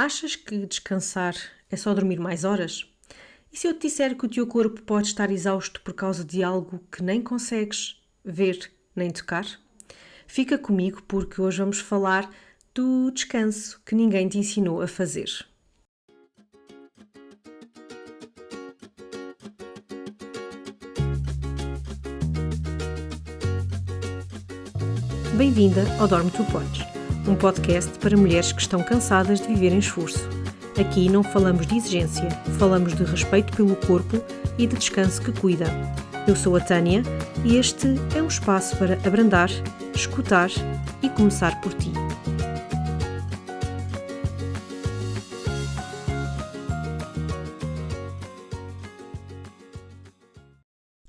Achas que descansar é só dormir mais horas? E se eu te disser que o teu corpo pode estar exausto por causa de algo que nem consegues ver nem tocar? Fica comigo porque hoje vamos falar do descanso que ninguém te ensinou a fazer. Bem-vinda ao Dorme Tu Podes, um podcast para mulheres que estão cansadas de viver em esforço. Aqui não falamos de exigência, falamos de respeito pelo corpo e de descanso que cuida. Eu sou a Tânia e este é um espaço para abrandar, escutar e começar por ti.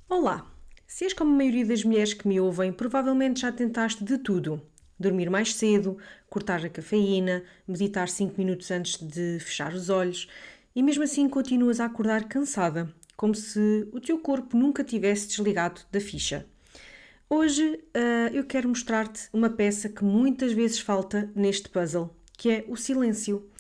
Olá! Se és como a maioria das mulheres que me ouvem, provavelmente já tentaste de tudo. Dormir mais cedo, cortar a cafeína, meditar 5 minutos antes de fechar os olhos e mesmo assim continuas a acordar cansada, como se o teu corpo nunca tivesse desligado da ficha. Hoje eu quero mostrar-te uma peça que muitas vezes falta neste puzzle, que é o silêncio.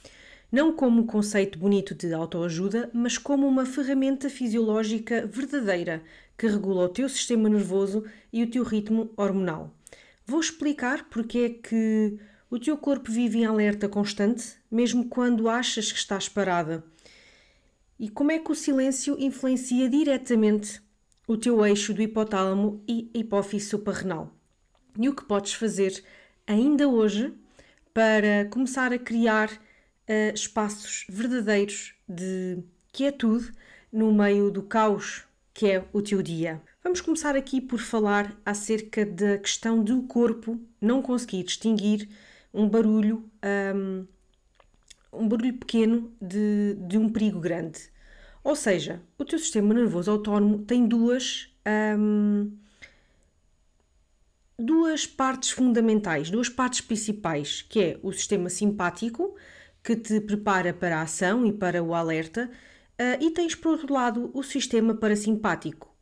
Não como um conceito bonito de autoajuda, mas como uma ferramenta fisiológica verdadeira que regula o teu sistema nervoso e o teu ritmo hormonal. Vou explicar porque é que o teu corpo vive em alerta constante, mesmo quando achas que estás parada. E como é que o silêncio influencia diretamente o teu eixo do hipotálamo e hipófise suprarrenal. E o que podes fazer ainda hoje para começar a criar espaços verdadeiros de quietude no meio do caos que é o teu dia. Vamos começar aqui por falar acerca da questão do corpo não conseguir distinguir um barulho pequeno de um perigo grande. Ou seja, o teu sistema nervoso autónomo tem duas partes fundamentais, duas partes principais, que é o sistema simpático, que te prepara para a ação e para o alerta, e tens, por outro lado, o sistema parasimpático,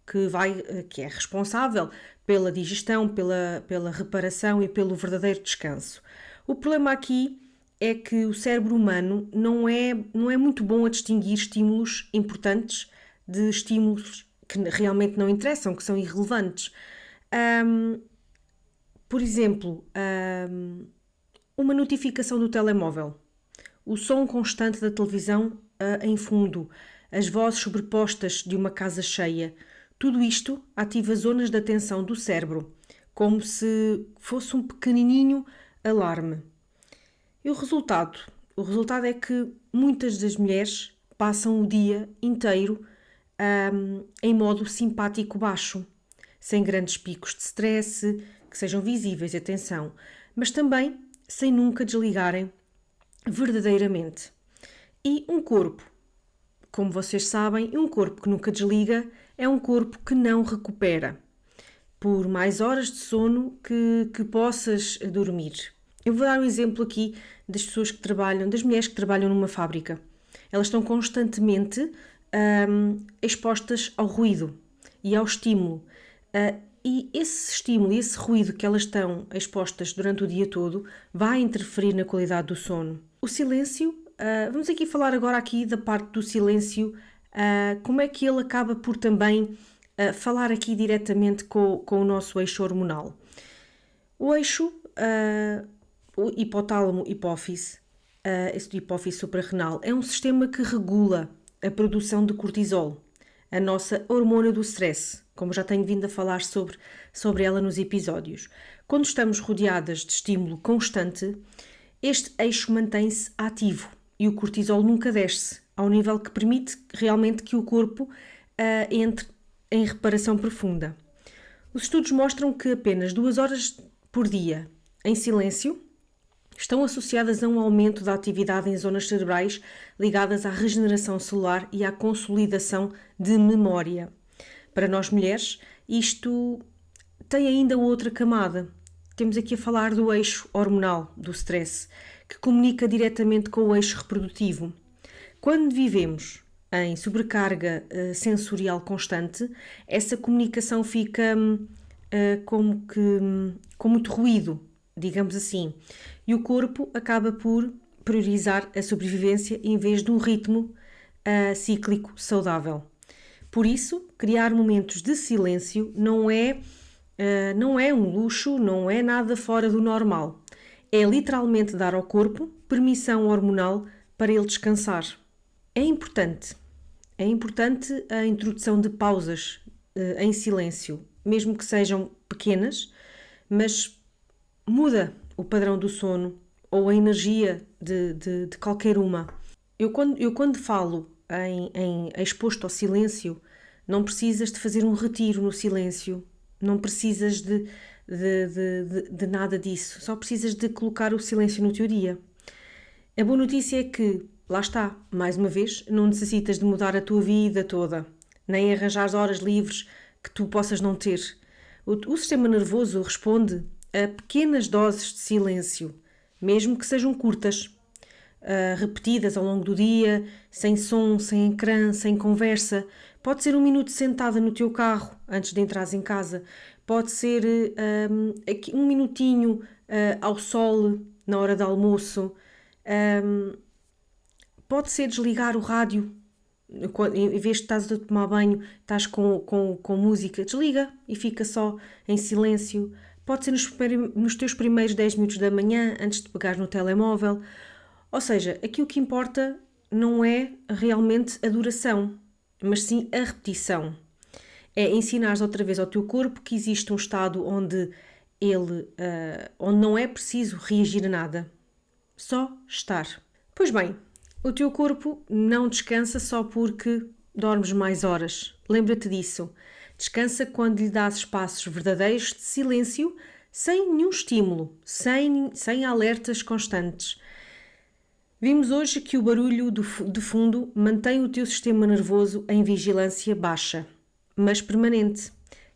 que é responsável pela digestão, pela reparação e pelo verdadeiro descanso. O problema aqui é que o cérebro humano não é muito bom a distinguir estímulos importantes de estímulos que realmente não interessam, que são irrelevantes. Por exemplo, uma notificação do telemóvel, o som constante da televisão em fundo, as vozes sobrepostas de uma casa cheia, tudo isto ativa zonas de atenção do cérebro, como se fosse um pequenininho alarme. E o resultado? O resultado é que muitas das mulheres passam o dia inteiro em modo simpático baixo, sem grandes picos de stress, que sejam visíveis, atenção, mas também sem nunca desligarem verdadeiramente. E um corpo, como vocês sabem, um corpo que nunca desliga é um corpo que não recupera, por mais horas de sono que possas dormir. Eu vou dar um exemplo aqui das pessoas que trabalham, das mulheres que trabalham numa fábrica. Elas estão constantemente expostas ao ruído e ao estímulo. E esse estímulo e esse ruído que elas estão expostas durante o dia todo vai interferir na qualidade do sono. O silêncio, vamos aqui falar agora da parte do silêncio, como é que ele acaba por também falar aqui diretamente com o nosso eixo hormonal. O eixo, o hipotálamo-hipófise, esse hipófise suprarrenal, é um sistema que regula a produção de cortisol, a nossa hormona do stress, como já tenho vindo a falar sobre ela nos episódios. Quando estamos rodeadas de estímulo constante, este eixo mantém-se ativo e o cortisol nunca desce ao nível que permite realmente que o corpo entre em reparação profunda. Os estudos mostram que apenas 2 horas por dia em silêncio estão associadas a um aumento da atividade em zonas cerebrais ligadas à regeneração celular e à consolidação de memória. Para nós mulheres, isto tem ainda outra camada. Temos aqui a falar do eixo hormonal, do stress, que comunica diretamente com o eixo reprodutivo. Quando vivemos em sobrecarga sensorial constante, essa comunicação fica com muito ruído, digamos assim, e o corpo acaba por priorizar a sobrevivência em vez de um ritmo cíclico saudável. Por isso, criar momentos de silêncio não é um luxo, não é nada fora do normal. É literalmente dar ao corpo permissão hormonal para ele descansar. É importante a introdução de pausas em silêncio, mesmo que sejam pequenas, mas muda o padrão do sono ou a energia de qualquer uma. Eu quando falo em exposto ao silêncio, não precisas de fazer um retiro no silêncio, não precisas de nada disso, só precisas de colocar o silêncio no teu dia. A boa notícia é que, lá está, mais uma vez, não necessitas de mudar a tua vida toda, nem arranjar horas livres que tu possas não ter. O sistema nervoso responde a pequenas doses de silêncio, mesmo que sejam curtas, repetidas ao longo do dia, sem som, sem ecrã, sem conversa. Pode ser 1 minuto sentada no teu carro antes de entrares em casa. Pode ser 1 minutinho ao sol na hora do almoço. Pode ser desligar o rádio. Em vez de estás a tomar banho, estás com música, desliga e fica só em silêncio. Pode ser nos teus primeiros 10 minutos da manhã, antes de pegar no telemóvel. Ou seja, aqui o que importa não é realmente a duração, mas sim a repetição. É ensinares outra vez ao teu corpo que existe um estado onde não é preciso reagir a nada, só estar. Pois bem, o teu corpo não descansa só porque dormes mais horas. Lembra-te disso. Descansa quando lhe dás espaços verdadeiros de silêncio, sem nenhum estímulo, sem alertas constantes. Vimos hoje que o barulho de fundo mantém o teu sistema nervoso em vigilância baixa, mas permanente,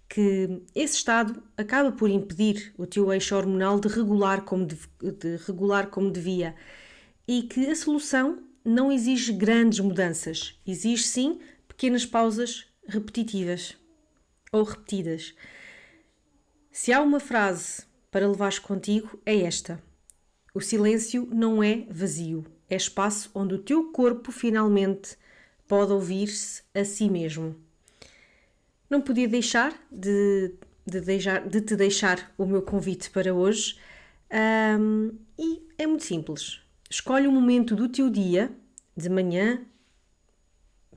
que esse estado acaba por impedir o teu eixo hormonal de regular como devia, e que a solução não exige grandes mudanças, exige sim pequenas pausas repetitivas ou repetidas. Se há uma frase para levares contigo, é esta: o silêncio não é vazio, é espaço onde o teu corpo finalmente pode ouvir-se a si mesmo. Não podia deixar de te deixar o meu convite para hoje, e é muito simples. Escolhe um momento do teu dia, de manhã,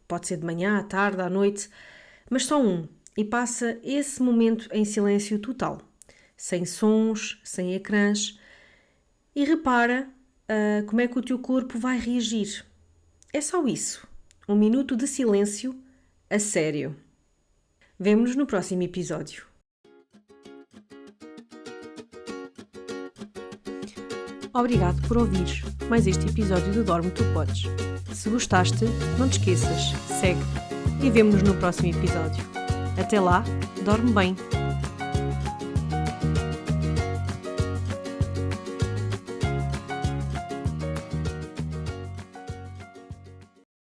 pode ser de manhã, à tarde, à noite, mas só um, e passa esse momento em silêncio total, sem sons, sem ecrãs, e repara como é que o teu corpo vai reagir. É só isso, 1 minuto de silêncio a sério. Vemo-nos no próximo episódio. Obrigado por ouvires mais este episódio do Dorme Tu Podes. Se gostaste, não te esqueças, segue e vemo-nos no próximo episódio. Até lá, dorme bem.